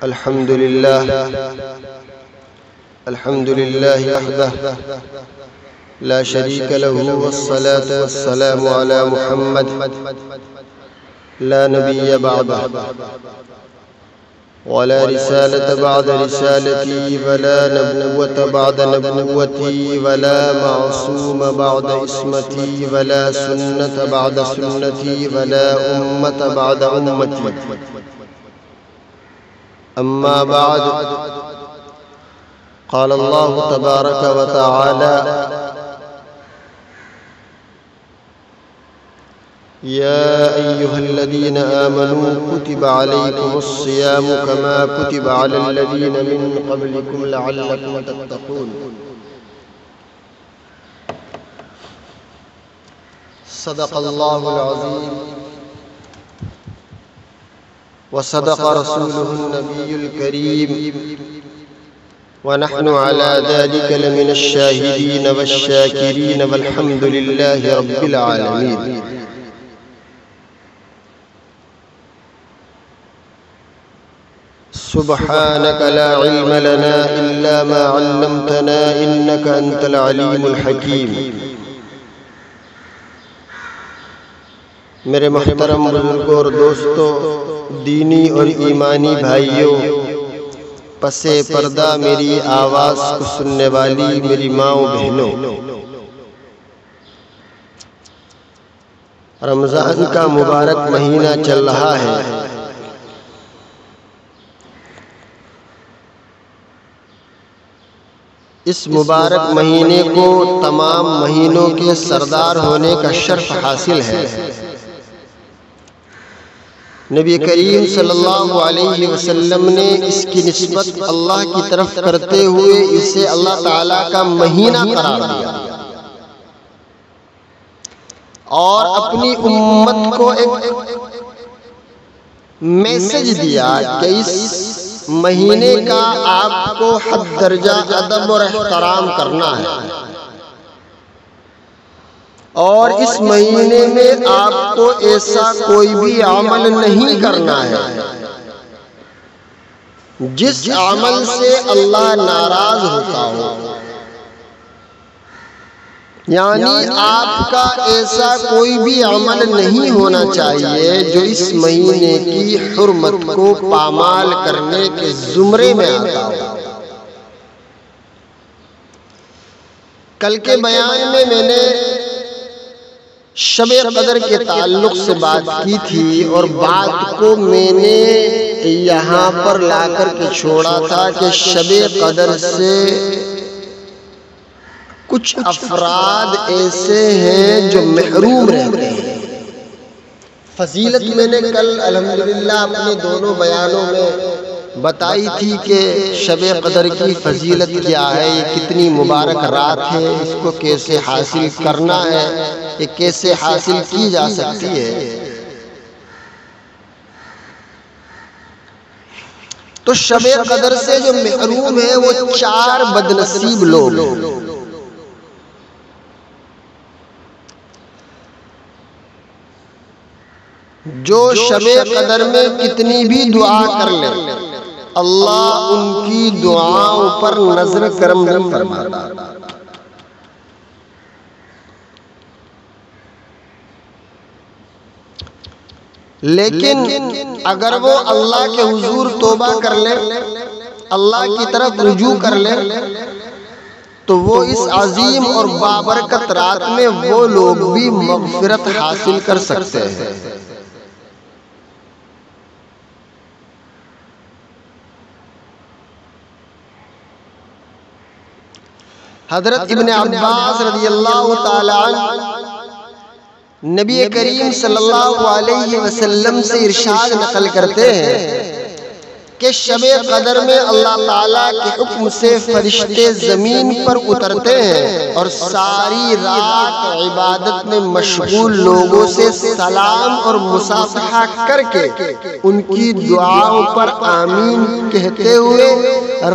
الحمد لله وحده لا شريك له، والصلاة والسلام على محمد لا نبي بعده، ولا رسالة بعد رسالتي، ولا نبوة بعد نبوتي، ولا معصوم بعد اسمتي، ولا سنة بعد سنتي، ولا أمة بعد أمتي. أما بعد، قال الله تبارك وتعالى: يا أيها الذين آمنوا كتب عليكم الصيام كما كتب على الذين من قبلكم لعلكم تتقون. صدق الله العظيم وصدق رسوله النبي الكريم، ونحن على ذلك لمن الشاهدين والشاكرين، والحمد لله رب العالمين. سبحانك لا علم لنا إلا ما علمتنا إنك أنت العليم الحكيم. میرے محترم بزرگوں اور دوستوں، دینی اور ایمانی بھائیوں، پس پردہ میری آواز کو سننے والی میری ماؤں بہنوں، رمضان کا مبارک مہینہ چل رہا ہے. اس مبارک مہینے کو تمام مہینوں کے سردار ہونے کا شرف حاصل ہے. نبی کریم صلی اللہ علیہ وسلم نے اس کی نسبت اللہ کی طرف کرتے ہوئے اسے اللہ تعالیٰ کا مہینہ قرار دیا اور اپنی امت کو ایک میسج دیا کہ اس مہینے کا آپ کو حد درجہ ادب اور احترام کرنا ہے، اور اس مہینے میں آپ کو ایسا کوئی بھی عمل نہیں کرنا ہے جس عمل سے اللہ ناراض ہوتا ہو. یعنی آپ کا ایسا کوئی بھی عمل نہیں ہونا چاہیے جو اس مہینے کی حرمت کو پامال کرنے کے زمرے میں آتا ہو. کل کے بیان میں میں نے شب قدر کے تعلق سے بات کی تھی، اور بات کو میں نے یہاں پر لا کر کے چھوڑا تھا کہ شب قدر سے کچھ افراد ایسے ہیں جو محروم رہتے ہیں. فضیلت میں نے کل الحمدللہ اپنے دونوں بیانوں میں بتائی تھی کہ شب قدر کی فضیلت کیا ہے، یہ کتنی مبارک رات ہے، اس کو کیسے حاصل کرنا ہے، یہ کیسے حاصل کی جا سکتی ہے. تو شب قدر سے جو محروم ہیں وہ 4 بدنصیب لوگ ہیں. جو شب قدر میں کتنی بھی دعا کر لیں، اللہ ان کی دعاؤں پر نظر کرم نہیں فرماتا. لیکن اگر وہ اللہ کے حضور توبہ کر لے، اللہ کی طرف رجوع کر لے، تو وہ اس عظیم اور بابرکت رات میں وہ لوگ بھی مغفرت حاصل کر سکتے ہیں. حضرت ابن عباس رضی اللہ تعالی عنہ نبی کریم صلی اللہ علیہ وسلم سے ارشاد نقل کرتے ہیں کہ شب قدر میں اللہ تعالیٰ کے حکم سے فرشتے زمین پر اترتے ہیں اور ساری رات عبادت میں مشغول لوگوں سے سلام اور مصافحہ کر کے ان کی دعاؤں پر آمین کہتے ہوئے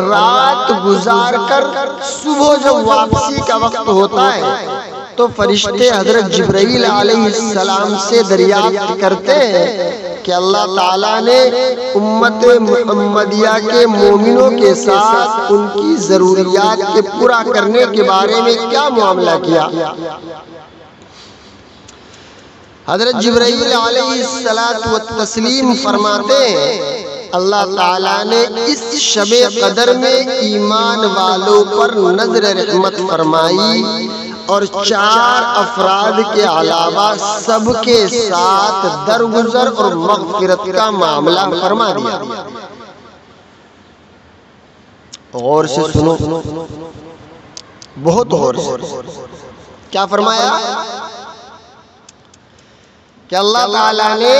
رات گزار کر صبح جب واپسی کا وقت ہوتا ہے تو فرشتے حضرت جبرائیل علیہ السلام سے دریافت کرتے ہیں کہ اللہ تعالیٰ نے امت محمدیہ کے مومنوں کے ساتھ ان کی ضروریات کے پورا کرنے کے بارے میں کیا معاملہ کیا۔ حضرت جبرائیل علیہ السلام فرماتے ہیں اللہ تعالیٰ نے اس شب قدر میں ایمان والوں پر نظر رحمت فرمائی اور 4 افراد کے علاوہ سب کے ساتھ درگزر اور مغفرت کا معاملہ فرما دیا۔ غور سے سنو، بہت غور سے، کیا فرمایا کہ اللہ تعالیٰ نے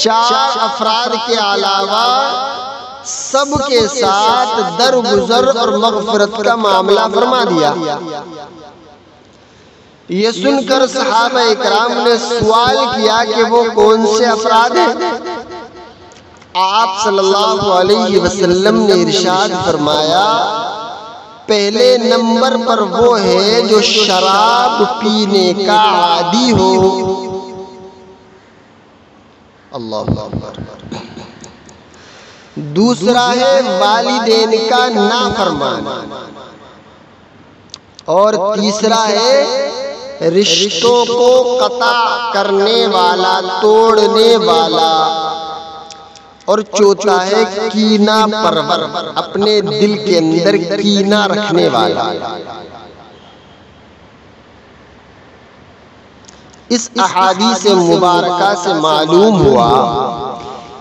4 افراد کے علاوہ سب کے ساتھ درگزر اور مغفرت کا معاملہ فرما دیا۔ یہ سن کر صحابہ اکرام نے سوال کیا کہ وہ کون سے افراد ہیں؟ آپ صلی اللہ علیہ وسلم نے ارشاد فرمایا پہلے نمبر پر وہ ہے جو شراب پینے کا عادی ہو۔ اللہ اکبر۔ دوسرا ہے والدین کا نافرمان، اور تیسرا ہے رشتوں کو قطع کرنے والا، توڑنے والا، اور چوتھا ہے کینہ پرور، اپنے دل کے اندر کینہ رکھنے والا۔ اس احادیث مبارکہ سے معلوم ہوا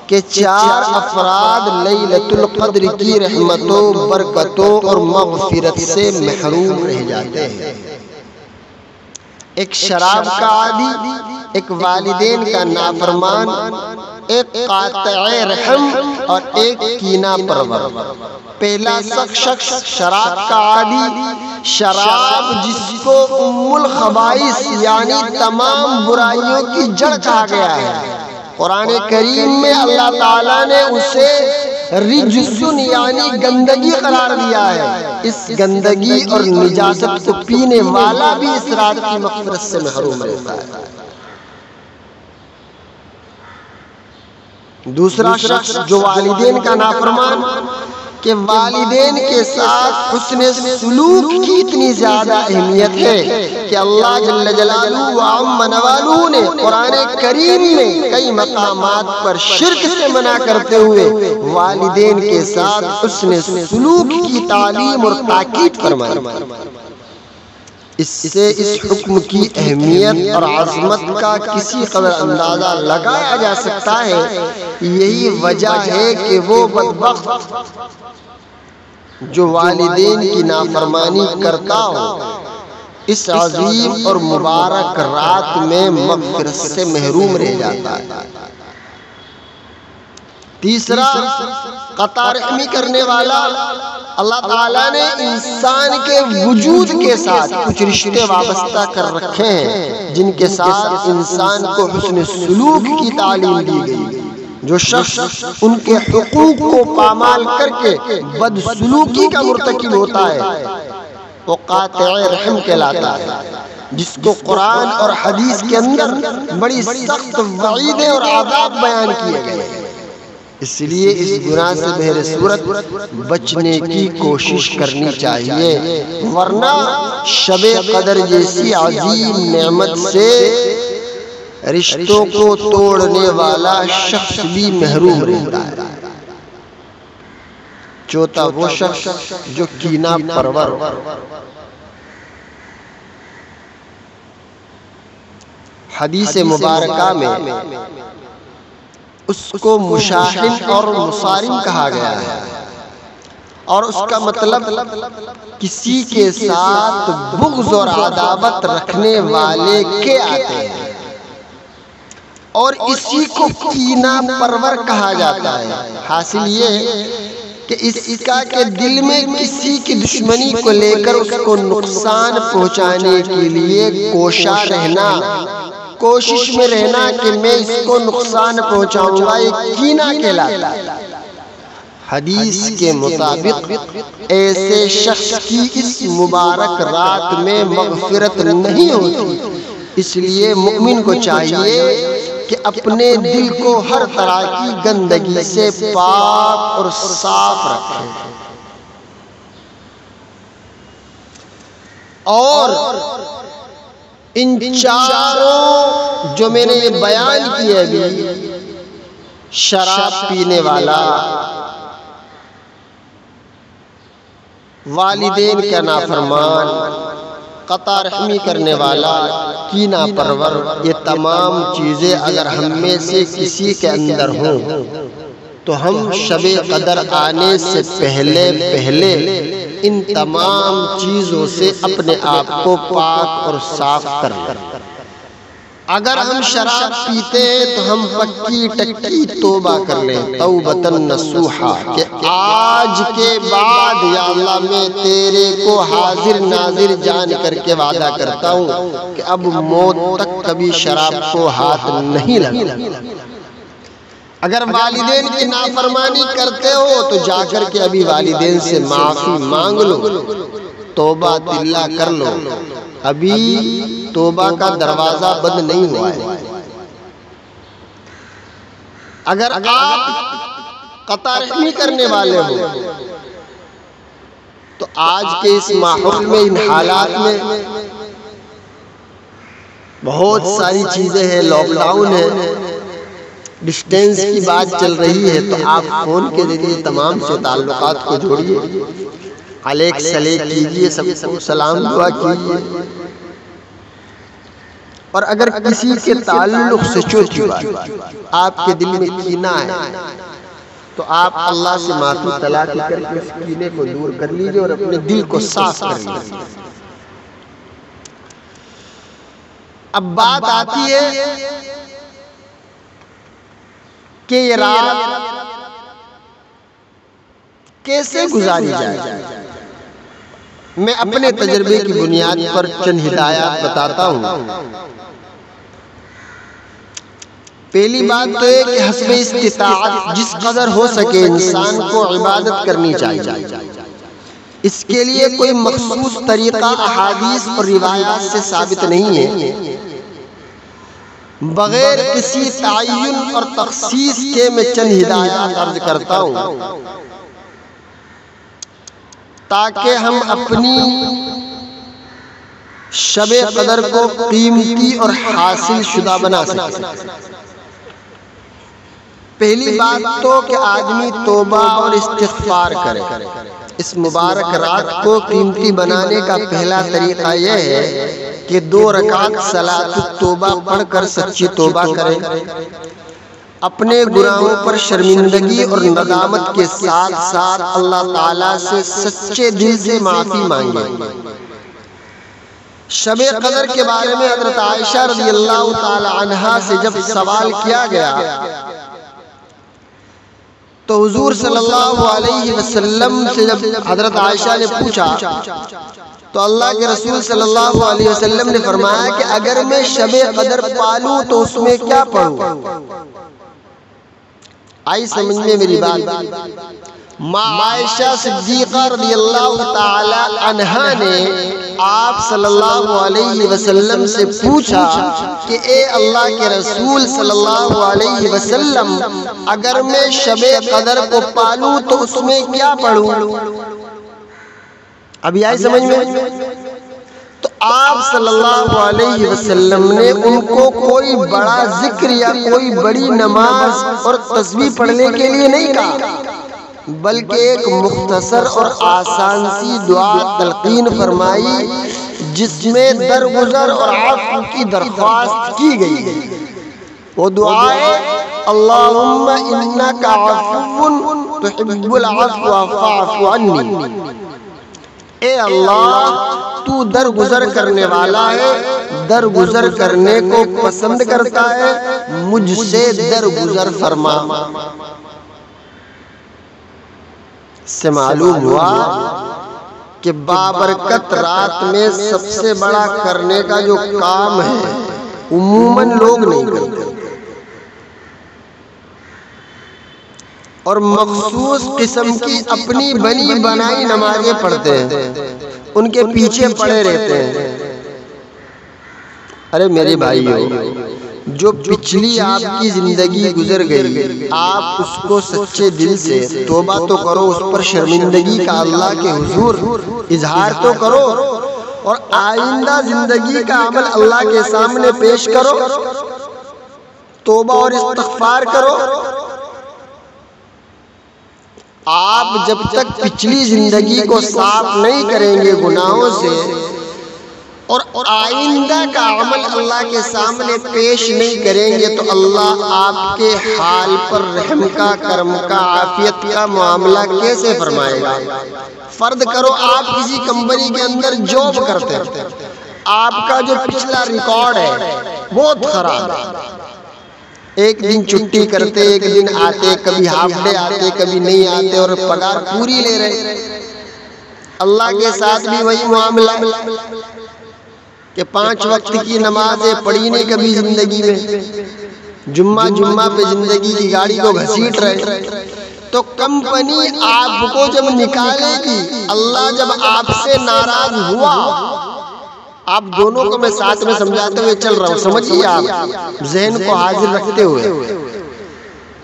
کہ 4 افراد لیلۃ القدر کی رحمتوں، برکتوں اور مغفرت سے محروم رہ جاتے ہیں۔ ایک شراب کا عادی، ایک والدین کا نافرمان، ایک قاطع رحم اور ایک کینہ پرور۔ پہلا شخص شراب کا عادی، شراب جس کو ام الخبائث یعنی تمام برائیوں کی جڑ کہا گیا ہے۔ قرآن کریم میں اللہ تعالیٰ نے اسے رجسن یعنی گندگی قرار دیا ہے۔ اس گندگی اور نجاست کو پینے والا بھی اس رات کی مغفرت سے محروم رہتا ہے۔ دوسرا شخص جو والدین کا نافرمان، کہ والدین کے ساتھ حسن سلوک کی اتنی زیادہ اہمیت ہے کہ اللہ جل جلالہ وعم نوالہ نے قرآن کریم میں کئی مقامات پر شرک سے منع کرتے ہوئے والدین کے ساتھ حسن سلوک کی تعلیم اور تاکید فرمائی۔ اس سے اس حکم کی اہمیت اور عظمت کا کسی قدر اندازہ لگایا جا سکتا ہے۔ یہی وجہ ہے کہ وہ بدبخت جو والدین کی نافرمانی کرتا ہو اس عظیم اور مبارک رات میں مغفرت سے محروم رہ جاتا ہے۔ تیسرا قطع رحمی کرنے والا، اللہ تعالیٰ نے انسان کے وجود کے ساتھ کچھ رشتے وابستہ کر رکھے ہیں جن کے ساتھ انسان کو حسن سلوک کی تعلیم دی گئی۔ جو شخص ان کے حقوق کو پامال کر کے بد سلوکی کا مرتکب ہوتا ہے وہ قاطع رحم کہلاتا ہے، جس کو قرآن اور حدیث کے اندر بڑی سخت وعیدیں اور عذاب بیان کیے گئے ہیں۔ اس لیے اس گناہ سے بہر صورت بچنے کی کوشش کرنی چاہیے، ورنہ شب قدر جیسی عظیم نعمت سے رشتوں کو توڑنے والا شخص بھی محروم رہتا ہے۔ چوتھا وہ شخص جو کینہ پرور، حدیث مبارکہ میں اس کو مشاحن اور مصارم کہا گیا ہے، اور اس کا مطلب کسی کے ساتھ بغض اور عداوت رکھنے والے کے آتے ہیں، اور اسی کو کینہ پرور کہا جاتا ہے۔ حاصل یہ کہ اس کا کہ دل میں کسی کی دشمنی کو لے کر اس کو نقصان پہنچانے کے لیے کوشاں رہنا، کوشش میں رہنا کہ میں اس کو نقصان پہنچاؤں گا، یہ کینہ کہلاتا ہے۔ حدیث کے مطابق ایسے شخص کی اس مبارک رات میں مغفرت نہیں ہوتی، اس لیے مومن کو چاہیے کہ اپنے دل کو ہر طرح کی گندگی سے پاک اور صاف رکھیں، اور ان چاروں جو میں نے یہ بیان کیے ابھی، شراب پینے والا، والدین کا نافرمان، قطع رحمی کرنے والا، کینہ پرور، یہ تمام چیزیں اگر ہم میں سے کسی کے اندر ہوں تو ہم شب قدر آنے سے پہلے ان تمام چیزوں سے اپنے آپ کو پاک اور صاف کر لیں۔ اگر ہم شراب پیتے ہیں تو ہم پکی ٹکی توبہ کر لیں، توبۃ نصوحا، کہ آج کے بعد یا اللہ میں تیرے کو حاضر ناظر جان کر کے وعدہ کرتا ہوں کہ اب موت تک کبھی شراب کو ہاتھ نہیں لگا۔ اگر والدین کی نافرمانی کرتے ہو تو جا کر کے ابھی والدین سے معافی مانگ لو، توبہ دلہ کر لو، ابھی توبہ کا دروازہ بند نہیں ہوا ہے۔ اگر آپ قطع رحمی کرنے والے ہو تو آج کے اس ماحول میں، ان حالات میں بہت ساری چیزیں ہیں، لاک ڈاؤن ہے، ڈسٹینس کی بات چل رہی ہے، تو آپ فون کے ذریعے تمام سے تعلقات کو جوڑیے، علیک سلیک کیجیے، سب کو سلام دعا کیجیے، اور اگر کسی کے تعلق سے چوٹی بات آپ کے دل میں کینہ ہے تو آپ اللہ سے معافی طلب کر کے اس کینے کو دور کر لیجیے اور اپنے دل کو صاف کر لیجیے۔ اب بات آتی ہے کہ یہ رات کیسے گزاری جائے۔ میں اپنے تجربے کی بنیاد پر چند ہدایات بتاتا ہوں۔ پہلی بات تو ہے کہ حسب استطاعت جس قدر ہو سکے انسان کو عبادت کرنی چاہیے۔ اس کے لیے کوئی مخصوص طریقہ احادیث اور روایات سے ثابت نہیں ہے، بغیر کسی تعین اور تخصیص کے میں چند ہدایات عرض کرتا ہوں تاکہ ہم اپنی شب قدر کو قیمتی اور حاصل شدہ بنا سکیں۔ پہلی بات تو کہ آدمی توبہ اور استغفار کرے۔ اس مبارک رات کو قیمتی بنانے کا پہلا طریقہ یہ ہے کہ 2 رکعت صلاۃ التوبہ پڑھ کر سچی توبہ کرے، اپنے گناہوں پر شرمندگی اور ندامت کے ساتھ ساتھ اللہ تعالیٰ سے سچے دل سے معافی مانگے۔ شب قدر کے بارے میں حضرت عائشہ رضی اللہ تعالی عنہا سے جب سوال کیا گیا تو حضور صلی اللہ علیہ وسلم سے جب حضرت عائشہ نے پوچھا تو اللہ کے رسول صلی اللہ علیہ وسلم نے فرمایا کہ اگر میں شب قدر پالوں تو اس میں کیا پڑھوں؟ آئی سمجھ میں میری بات؟ ماں عائشہ صدیقہ رضی اللہ تعالی عنہا نے آپ صلی اللہ علیہ وسلم سے پوچھا کہ اے اللہ کے رسول صلی اللہ علیہ وسلم اگر میں شب قدر کو پالوں تو اس میں کیا پڑھوں؟ ابھی آئی سمجھ میں؟ تو آپ صلی اللہ علیہ وسلم نے ان کو کوئی بڑا ذکر یا کوئی بڑی نماز اور تسبیح پڑھنے کے لیے نہیں کہا، بلکہ ایک مختصر اور آسان سی دعا تلقین فرمائی جس میں درگزر اور عفو کی درخواست کی گئی۔ وہ دعا ہے اللہم انک عفو تحب العفو فاعف عنی، اے اللہ تو درگزر کرنے والا ہے، درگزر کرنے کو پسند کرتا ہے، مجھ سے درگزر فرما۔ سے معلوم ہوا کہ بابرکت رات میں سب سے بڑا کرنے کا جو کام ہے عموماً لوگ نہیں کرتے، اور مخصوص قسم کی اپنی بنی بنائی نمازیں پڑھتے ہیں، ان کے پیچھے پڑے رہتے ہیں۔ ارے میرے بھائیو، جو پچھلی آپ کی زندگی گزر گئی آپ اس کو سچے دل سے توبہ تو کرو، اس پر شرمندگی کا اللہ کے حضور اظہار تو کرو، اور آئندہ زندگی کا عمل اللہ کے سامنے پیش کرو، توبہ اور استغفار کرو۔ آپ جب تک پچھلی زندگی کو صاف نہیں کریں گے گناہوں سے اور آئندہ کا عمل اللہ کے سامنے پیش نہیں کریں گے تو اللہ آپ کے حال پر رحم کا، کرم کا، عافیت کا معاملہ کیسے فرمائے گا؟ فرض کرو آپ کسی کمپنی کے اندر جاب کرتے ہیں، آپ کا جو پچھلا ریکارڈ ہے بہت خراب ہے، ایک دن چھٹی کرتے، ایک دن آتے، کبھی ہاف ڈے آتے، کبھی نہیں آتے، اور پگار پوری لے رہے۔ اللہ کے ساتھ بھی وہی معاملہ کہ 5 وقت کی نمازیں پڑھی نہیں کبھی زندگی میں، جمعہ پہ زندگی کی گاڑی کو گھسیٹ رہے، تو کمپنی آپ کو جب نکالے گی، اللہ جب آپ سے ناراض ہوا، آپ دونوں کو میں ساتھ میں سمجھاتے ہوئے چل رہا ہوں، سمجھیے آپ ذہن کو حاضر رکھتے ہوئے،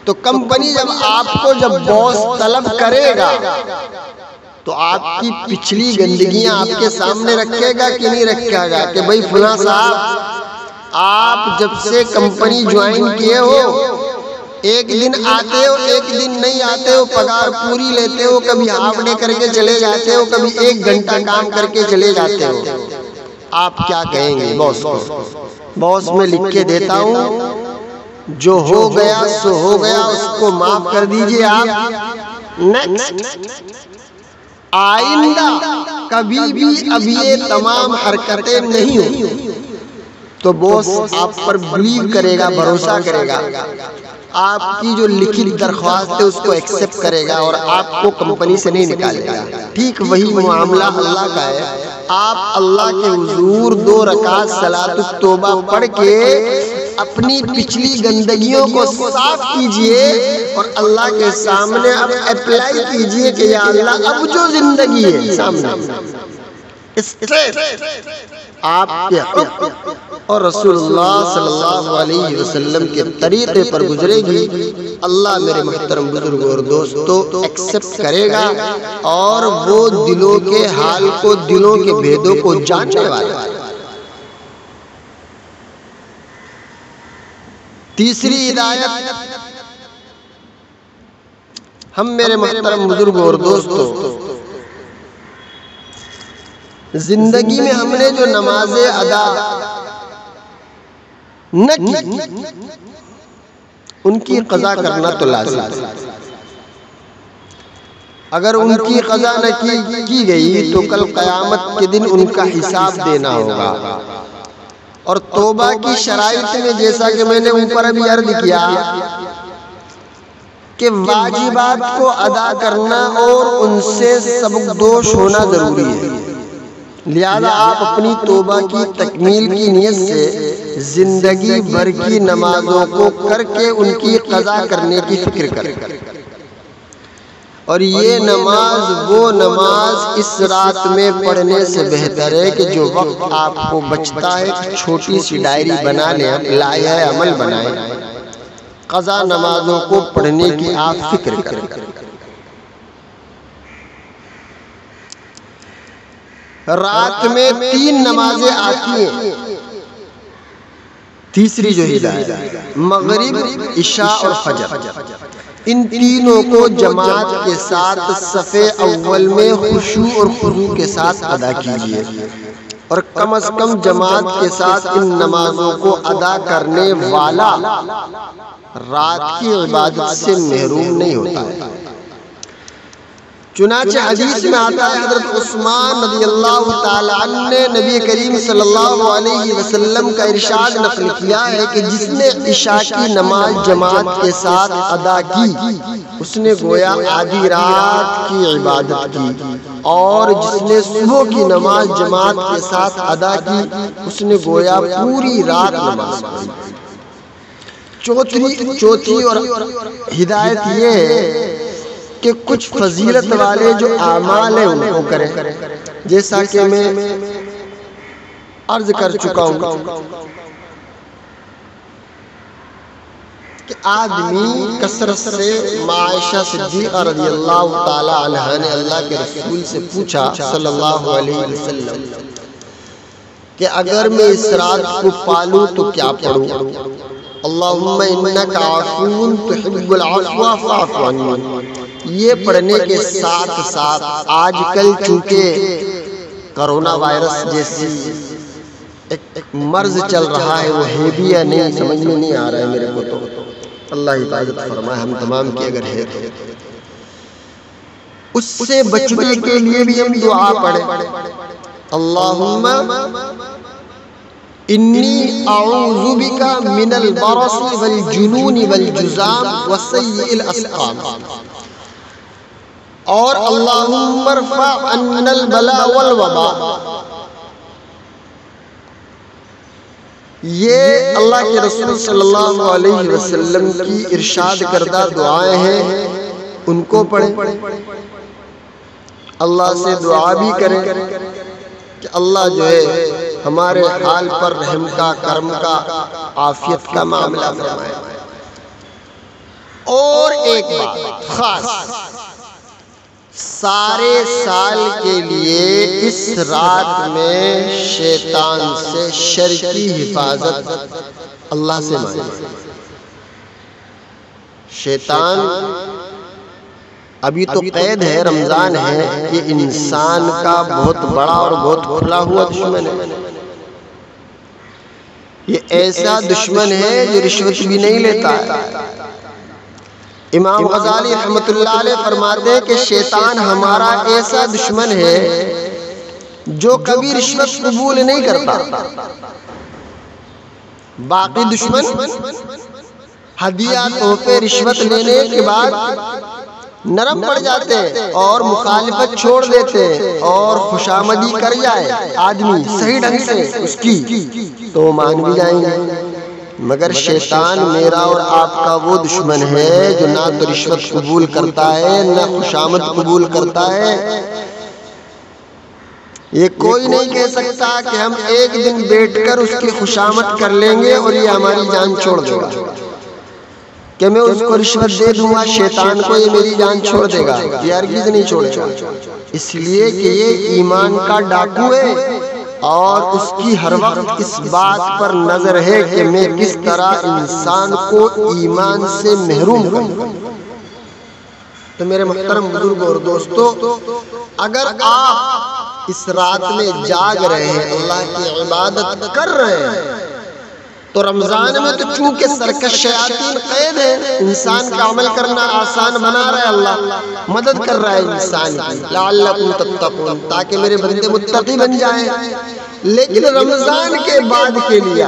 تو کمپنی جب آپ کو جب باس طلب کرے گا تو آپ کی پچھلی گندگیاں آپ کے سامنے رکھے گا کہ نہیں رکھے گا کہ بھائی فلاں صاحب آپ جب سے کمپنی جوائن کیے ہو، ایک دن آتے ہو، ایک دن نہیں آتے ہو، پگار پوری لیتے ہو، کبھی ہاف ڈے کر کے چلے جاتے ہو، کبھی 1 گھنٹہ کام کر کے چلے جاتے ہو، آپ کیا کہیں گے باس کو؟ باس میں لکھ کے دیتا ہوں، جو ہو گیا سو ہو گیا، اس کو معاف کر دیجئے آپ، نیکسٹ آئندہ کبھی بھی اب یہ تمام حرکتیں نہیں ہوں، تو باس آپ پر بلیو کرے گا، بھروسہ کرے گا، آپ کی جو لکھت درخواست ہے اس کو ایکسپٹ کرے گا اور آپ کو کمپنی سے نہیں نکالے گا۔ ٹھیک وہی معاملہ اللہ کا ہے، آپ اللہ کے حضور 2 رکعت صلاۃ التوبہ پڑھ کے اپنی پچھلی گندگیوں کو صاف کیجئے اور اللہ کے سامنے اب اپلائی کیجئے کہ یا اللہ اب جو زندگی ہے سامنے آپ کے حکم اور رسول اللہ صلی اللہ علیہ وسلم کے طریقے پر گزرے گی، اللہ میرے محترم بزرگوں اور دوستوں ایکسپٹ کرے گا، اور وہ دلوں کے حال کو، دلوں کے بھیدوں کو جاننے والا ہے۔ تیسری ہدایت، ہم میرے محترم بزرگوں اور دوستوں زندگی میں ہم نے جو نمازیں ادا نہ کی ان کی قضا کرنا تو لازم ہے۔ اگر ان کی قضا نہ کی گئی تو کل قیامت کے دن ان کا حساب دینا ہوگا، اور توبہ کی شرائط میں جیسا کہ میں نے اوپر ابھی عرض کیا کہ واجبات کو ادا کرنا اور ان سے سبکدوش ہونا ضروری ہے، لہذا آپ اپنی توبہ کی تکمیل کی نیت سے زندگی بھر کی نمازوں کو کر کے ان کی قضا کرنے کی فکر کریں، اور یہ نماز وہ نماز اس رات میں پڑھنے سے بہتر ہے کہ جو وقت آپ کو بچتا ہے چھوٹی سی ڈائری بنا لیں، لائحہ عمل بنائیں، قضا نمازوں کو پڑھنے کی آپ فکر کریں۔ رات میں 3 نمازیں آتی ہیں، تیسری جو ہدایت مغرب، عشاء اور فجر، ان تینوں کو جماعت کے ساتھ صف اول میں خشوع اور خضوع کے ساتھ ادا کیجیے، اور کم از کم جماعت کے ساتھ ان نمازوں کو ادا کرنے والا رات کی عبادت سے محروم نہیں ہوتا ہے۔ چنانچہ حدیث میں آتا ہے، حضرت عثمان رضی اللہ تعالیٰ عنہ نے نبی کریم صلی اللہ علیہ وسلم کا ارشاد نقل کیا ہے کہ جس نے عشاء کی نماز جماعت کے ساتھ ادا کی اس نے گویا آدھی رات کی عبادت کی، اور جس نے صبح کی نماز جماعت کے ساتھ ادا کی اس نے گویا پوری رات نماز پڑھی۔ چوتھی اور ہدایت یہ ہے کہ کچھ فضیلت والے جو اعمال ہیں ان کو کریں، جیسا کہ میں عرض کر چکا ہوں کہ آدمی کثرت سے عائشہ صدیقہ رضی اللہ تعالی عنہا نے اللہ کے رسول سے پوچھا صلی اللہ علیہ وسلم کہ اگر میں اس رات کو پالوں تو کیا پڑھوں؟ اللہم انکا عفو تحب العفو فاعف عنی۔ یہ پڑھنے کے ساتھ ساتھ آج کل چونکہ کرونا وائرس جیسی ایک مرض چل رہا ہے، وہ ہے بھی یا نہیں سمجھ میں نہیں آ رہا ہے میرے کو، تو اللہ حفاظت فرمائے ہم تمام کی اگر ہے تو اس سے بچنے کے لیے بھی ہم دعا پڑھیں۔ اللہم انی اعوذ بک من البرص والجنون والجذام وسیء الاسقام، اور اللہم ارفع عنا البلاء والوباء۔ یہ اللہ کے رسول صلی اللہ علیہ وسلم کی ارشاد کردہ دعائیں ہیں، ان کو پڑھیں، اللہ سے دعا بھی کریں کہ اللہ جو ہے ہمارے حال پر رحم کا، کرم کا، عافیت کا معاملہ فرمائے۔ اور ایک بات خاص، سارے سال کے لیے اس رات میں شیطان سے شر کی حفاظت اللہ سے مانگیں۔ شیطان ابھی تو قید ہے، رمضان ہے، یہ انسان کا بہت بڑا اور بہت کھلا ہوا دشمن ہے۔ یہ ایسا دشمن ہے جو رشوت بھی نہیں لیتا ہے۔ امام غزالی رحمۃ اللہ علیہ فرماتے ہیں کہ شیطان ہمارا ایسا دشمن ہے جو کبھی رشوت قبول نہیں کرتا۔ باقی دشمن ہدیہ تحفے رشوت لینے کے بعد نرم پڑ جاتے ہیں اور مخالفت چھوڑ دیتے ہیں، اور خوشامدی کر جائے آدمی صحیح ڈھنگ سے اس کی تو مان بھی جائیں گے۔ مگر شیطان میرا اور آپ کا وہ دشمن ہے جو نہ تو رشوت قبول کرتا ہے نہ خوشامد قبول کرتا ہے۔ یہ کوئی نہیں کہہ سکتا کہ ہم ایک دن بیٹھ کر اس کی خوشامد کر لیں گے اور یہ ہماری جان چھوڑ دے گا، کہ میں اس کو رشوت دے دوں گا شیطان کو یہ میری جان چھوڑ دے گا، یہ ہرگز نہیں چھوڑے گا۔ اس لیے کہ یہ ایمان کا ڈاکو ہے اور اس کی ہر وقت اس بات پر نظر ہے کہ میں کس طرح انسان کو ایمان سے محروم کروں۔ تو میرے محترم بزرگ اور دوستو، اگر آپ اس رات میں جاگ رہے ہیں، اللہ کی عبادت کر رہے ہیں، تو رمضان میں تو چونکہ سرکش شیاطین قید ہے، انسان کا عمل کرنا آسان بنا رہا ہے، اللہ مدد کر رہا ہے انسان کی، لعلکم تتقون، تاکہ میرے بندے متقی بن جائیں۔ لیکن رمضان کے بعد کے لیے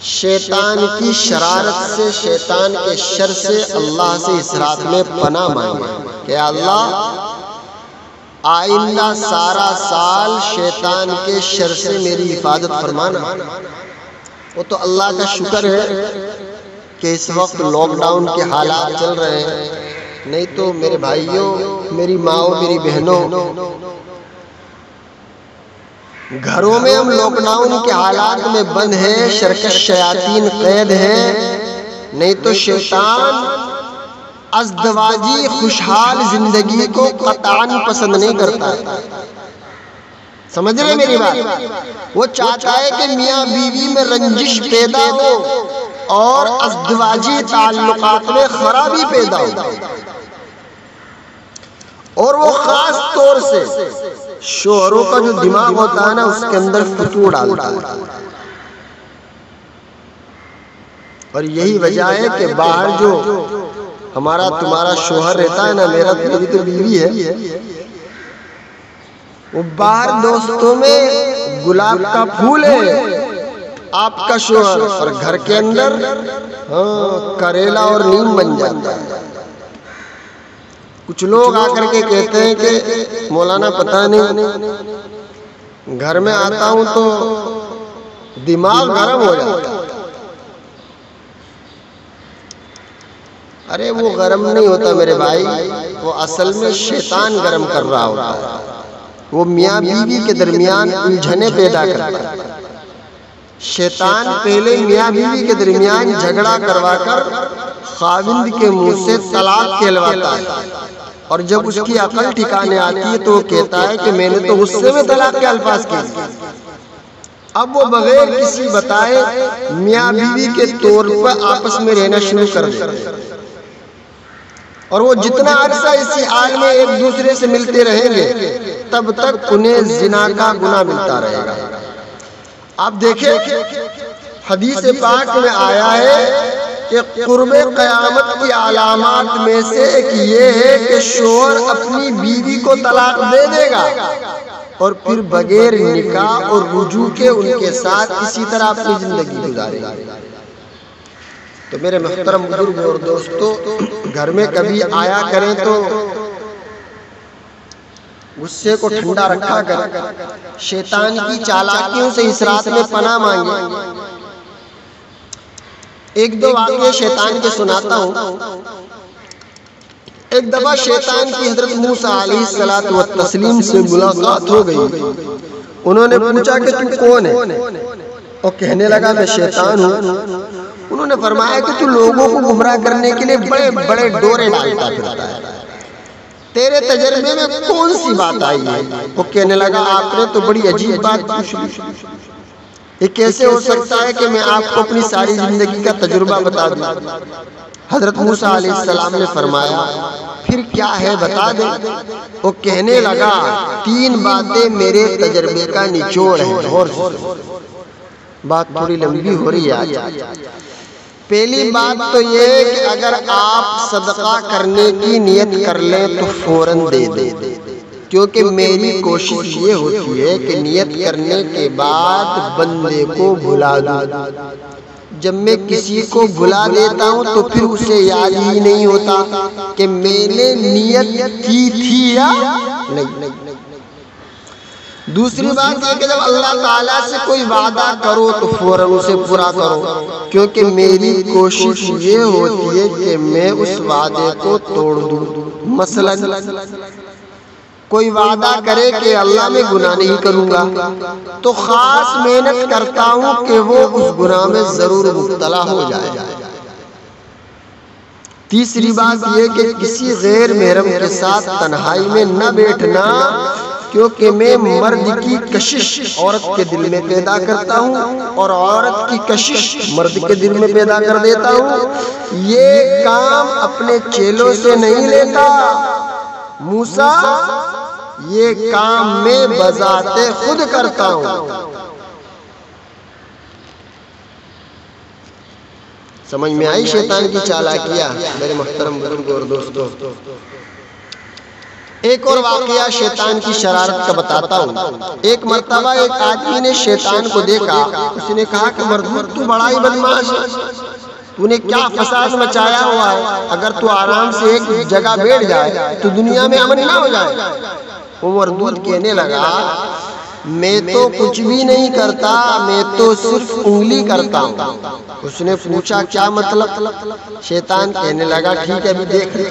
شیطان کی شرارت سے، شیطان کے شر سے اللہ سے اس رات میں پناہ مانگیں کہ اللہ آئندہ سارا سال شیطان کے شر سے میری حفاظت فرمانا۔ وہ تو اللہ کا شکر ہے کہ اس وقت لاک ڈاؤن کے حالات چل رہے ہیں، نہیں تو میرے بھائیوں، میری ماؤں، میری بہنوں، گھروں میں ہم لاک ڈاؤن کے حالات میں بند ہیں، شرکش شیاطین قید ہیں، نہیں تو شیطان ازدواجی خوشحال زندگی کو قطعاً پسند نہیں کرتا ہے۔ سمجھ رہے میری بات؟ وہ چاہتا ہے کہ میاں بیوی میں رنجش پیدا ہو اور ازدواجی تعلقات میں خرابی پیدا ہو، اور وہ خاص طور سے شوہروں کا جو دماغ ہوتا ہے نا، اس کے اندر فتور ڈالتا ہے۔ اور یہی وجہ ہے کہ باہر جو ہمارا تمہارا شوہر رہتا ہے نا، میرا تو بیوی ہے، وہ باہر دوستوں میں گلاب کا پھول ہے آپ کا شوہر، اور گھر کے اندر کریلا اور نیم بن جاتا ہے۔ کچھ لوگ آ کر کے کہتے ہیں کہ مولانا پتہ نہیں، گھر میں آتا ہوں تو دماغ گرم ہو جاتا ہے۔ ارے وہ گرم نہیں ہوتا میرے بھائی، وہ اصل میں شیطان گرم کر رہا ہوتا ہے، وہ میاں بیوی کے درمیان الجھنیں پیدا کرتا ہے۔ شیطان پہلے میاں بیوی کے درمیان جھگڑا کروا کر خاوند کے منہ سے طلاق کہلواتا ہے، اور جب اس کی عقل ٹھکانے آتی ہے تو وہ کہتا ہے کہ میں نے تو غصے میں طلاق کے الفاظ کیے۔ اب وہ بغیر کسی بتائے میاں بیوی کے طور پر آپس میں رہنا شروع کر دیتے، اور وہ جتنا عرصہ اسی حال میں ایک دوسرے سے ملتے رہیں گے تب تک انہیں زنا کا گناہ ملتا رہے گا۔ آپ دیکھیں حدیث پاک میں آیا ہے کہ قرب قیامت کی علامات میں سے ایک یہ ہے کہ شوہر اپنی بیوی کو طلاق دے دے گا اور پھر بغیر نکاح اور رجوع کے ان کے ساتھ اسی طرح اپنی زندگی گزارے گا۔ تو میرے محترم بزرگ اور دوستو، گھر میں کبھی آیا کریں تو غصے کو ٹھنڈا رکھا کر شیطان کی چالاکیوں سے اس رات میں پناہ مانگے۔ ایک دو واقعے شیطان کے سناتا ہوں۔ ایک دفعہ شیطان کی حضرت موسیٰ علیہ الصلوۃ والتسلیم سے ملاقات ہو گئی۔ انہوں نے پوچھا کہ تم کون ہے؟ وہ کہنے لگا میں شیطان ہوں۔ انہوں نے فرمایا کہ تو لوگوں کو گمراہ کرنے کے لیے بڑے بڑے ڈورے ڈالتا پھرتا ہے، تیرے تجربے میں کون سی بات آئی ہے؟ وہ کہنے لگا آپ نے تو بڑی عجیب بات پوچھ لی، یہ کیسے ہو سکتا ہے کہ میں آپ کو اپنی ساری زندگی کا تجربہ بتا دوں؟ حضرت موسیٰ علیہ السلام نے فرمایا پھر کیا ہے بتا دیں۔ وہ کہنے لگا 3 باتیں میرے تجربے کا نچوڑ ہے، اور بات تھوڑی لمبی ہو رہی ہے۔ پہلی بات تو یہ کہ اگر آپ صدقہ کرنے کی نیت کر لیں تو فوراً دے دیں، کیونکہ میری کوشش یہ ہوتی ہے کہ نیت کرنے کے بعد بندے کو بھلا دوں۔ جب میں کسی کو بھلا دیتا ہوں تو پھر اسے یاد ہی نہیں ہوتا کہ میں نے نیت کی تھی یا نہیں۔ دوسری بات یہ کہ جب اللہ تعالیٰ سے کوئی وعدہ کرو تو فوراً اسے پورا کرو، کیونکہ میری کوشش یہ ہوتی ہے کہ میں اس وعدے کو توڑ دوں۔ مثلاً کوئی وعدہ کرے کہ اللہ میں گناہ نہیں کروں گا تو خاص محنت کرتا ہوں کہ وہ اس گناہ میں ضرور مبتلا ہو جائے۔ تیسری بات یہ کہ کسی غیر محرم کے ساتھ تنہائی میں نہ بیٹھنا، کیونکہ میں مرد کی کشش عورت کے دل میں پیدا کرتا ہوں اور عورت کی کشش مرد کے دل میں پیدا کر دیتا ہوں۔ یہ کام اپنے چیلوں سے نہیں لیتا موسیٰ، یہ کام میں بذات خود کرتا ہوں۔ سمجھ میں آئی شیطان کی چالاکیاں میرے محترم بزرگ اور دوستو؟ ایک اور واقعہ شیطان کی شرارت کا بتاتا ہوں۔ ایک مرتبہ ایک آدمی نے شیطان کو دیکھا، اس نے کہا کہ مردود تو بڑا ہی بدماش ہے، تو نے کیا فساد مچایا ہوا ہے، اگر تو آرام سے ایک جگہ بیٹھ جائے تو دنیا میں امن نہ ہو جائے۔ وہ مردود کہنے لگا میں تو کچھ بھی نہیں کرتا، میں تو صرف انگلی کرتا ہوں۔ اس نے پوچھا کیا مطلب؟ شیطان کہنے لگا ٹھیک ہے ابھی دیکھ رہے۔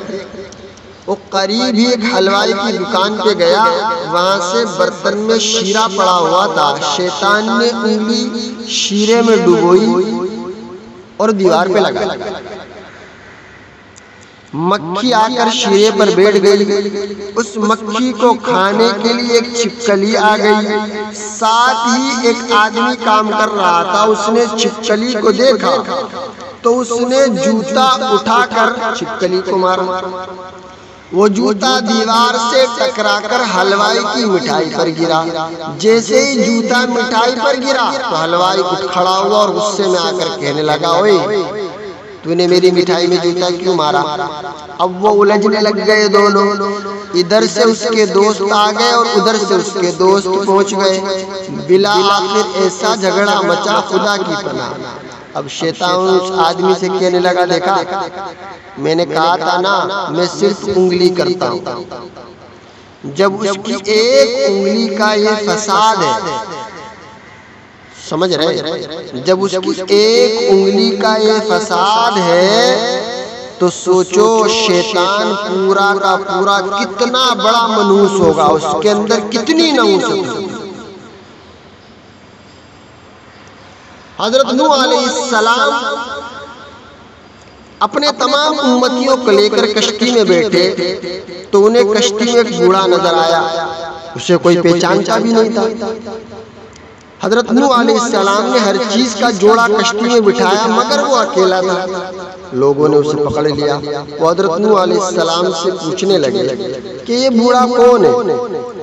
وہ قریب ہی ایک حلوائی کی دکان پہ گیا، وہاں سے برتن میں شیرہ پڑا ہوا تھا۔ شیطان نے انگلی شیرے میں ڈبوئی اور دیوار پہ لگا۔ مکھی آ کر شیرے پر بیٹھ گئی، اس مکھی کو کھانے کے لیے ایک چھپکلی آ گئی۔ ساتھ ہی ایک آدمی کام کر رہا تھا، اس نے چھپکلی کو دیکھا تو اس نے جوتا اٹھا کر چھپکلی کو مارا۔ وہ جوتا دیوار سے ٹکرا کر حلوائی کی مٹھائی پر گرا۔ جیسے ہی جوتا مٹھائی پر گرا تو حلوائی اٹھ کھڑا ہوا اور غصے میں آ کر کہنے لگا اوئے تو نے میری مٹھائی میں جوتا کیوں مارا؟ اب وہ الجھنے لگ گئے دونوں، ادھر سے اس کے دوست آ گئے اور ادھر سے اس کے دوست پہنچ گئے۔ بلا آخر ایسا جھگڑا مچا خدا کی پناہ۔ اب شیطان اس آدمی سے کہنے لگا دیکھا میں نے کہا تھا نا میں صرف انگلی کرتا ہوں۔ جب اس کی ایک انگلی کا یہ فساد ہے، سمجھ رہے؟ جب اس کی ایک انگلی کا یہ فساد ہے تو سوچو شیطان پورا کا پورا کتنا بڑا منحوس ہوگا، اس کے اندر کتنی نحوست ہوگی۔ حضرت نوح علیہ السلام اپنے تمام امتیوں کو لے کر کشتی میں بیٹھے تو انہیں کشتی میں ایک بوڑھا نظر آیا، اسے کوئی پہچانتا بھی نہیں تھا۔ حضرت نوح علیہ السلام نے ہر چیز کا جوڑا کشتی میں بٹھایا مگر وہ اکیلا تھا۔ لوگوں نے اسے پکڑ لیا، وہ حضرت نوح علیہ السلام سے پوچھنے لگے کہ یہ بوڑھا کون ہے؟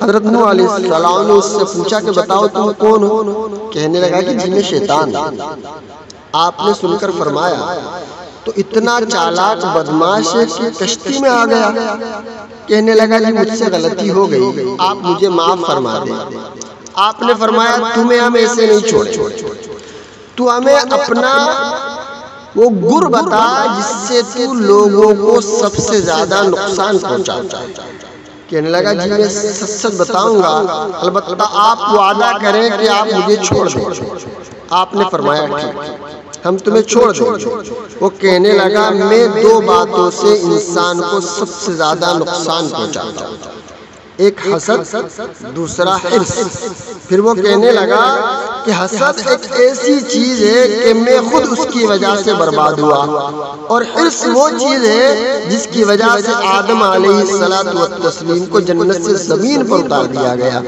حضرت نوح علیہ السلام نے اس سے پوچھا کہ بتاؤ تم کون ہو؟ کہنے لگا کہ جی میں شیطان ہوں۔ آپ نے سن کر فرمایا تو اتنا چالاک بدماش ہے کہ کشتی میں آ گیا؟ کہنے لگا جی مجھ سے غلطی ہو گئی، آپ مجھے معاف فرما دیں۔ آپ نے فرمایا تمہیں ہم ایسے نہیں چھوڑے، تو ہمیں اپنا وہ گر بتا جس سے تو لوگوں کو سب سے زیادہ نقصان پہنچاتا ہے۔ کہنے لگا جی میں سچ سچ بتاؤں گا، البتہ آپ وعدہ کریں کہ آپ مجھے چھوڑ دیں۔ آپ نے فرمایا ٹھیک، ہم تمہیں چھوڑ دیں۔ وہ کہنے لگا میں دو باتوں سے انسان کو سب سے زیادہ نقصان پہنچاتا ہوں، ایک حسد، دوسرا حرص۔ پھر وہ کہنے لگا کہ حسد ایک ایسی چیز ہے کہ میں خود اس کی وجہ سے برباد ہوا، اور حرص وہ چیز ہے جس کی وجہ سے آدم علیہ السلام کو جنت سے زمین پر اتار دیا گیا۔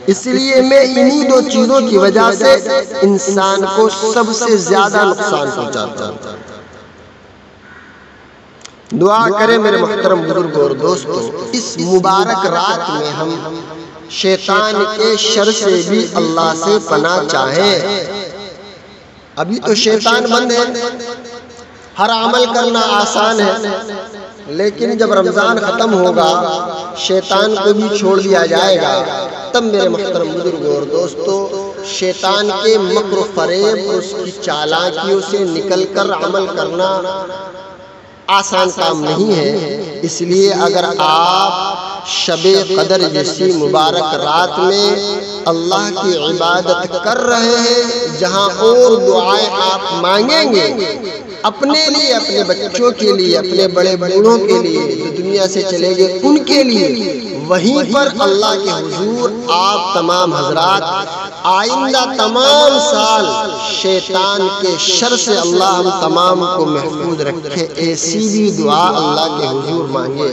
اس لیے میں انہی دو چیزوں کی وجہ سے انسان کو سب سے زیادہ نقصان پہنچاتا ہوں۔ دعا کریں میرے محترم بزرگوں اور دوستوں، اس مبارک رات میں ہم شیطان کے شر سے بھی اللہ سے پناہ چاہیں۔ ابھی تو شیطان بند ہے، ہر عمل کرنا آسان ہے، لیکن جب رمضان ختم ہوگا شیطان کو بھی چھوڑ دیا جائے گا، تب میرے محترم بزرگوں اور دوستوں شیطان کے مکر و فریب اور اس کی چالاکیوں سے نکل کر عمل کرنا آسان کام نہیں ہے۔ اس لیے اگر آپ شب قدر جیسی مبارک رات میں اللہ کی عبادت کر رہے ہیں، جہاں اور دعائیں آپ مانگیں گے اپنے لیے، اپنے بچوں کے لیے، اپنے بڑے بوڑھوں کے لیے جو دنیا سے چلے گئے ان کے لیے، وہیں پر اللہ کے حضور آپ تمام حضرات آئندہ تمام سال شیطان کے شر سے اللہ ہم تمام کو محفوظ رکھے، ایسی بھی دعا اللہ کے حضور مانگے۔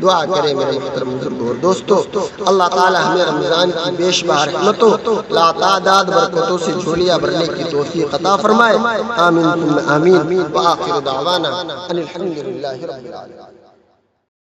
دعا کریں میرے محترم بزرگوں اور دوستوں، اللہ تعالی ہمیں رمضان کی بے شمار رحمتوں، لاتعداد برکتوں سے جھولیاں بھرنے کی توفیق عطا فرمائے۔ آمین ثم آمین، وآخر دعوانا ان الحمد للہ رب العالمین۔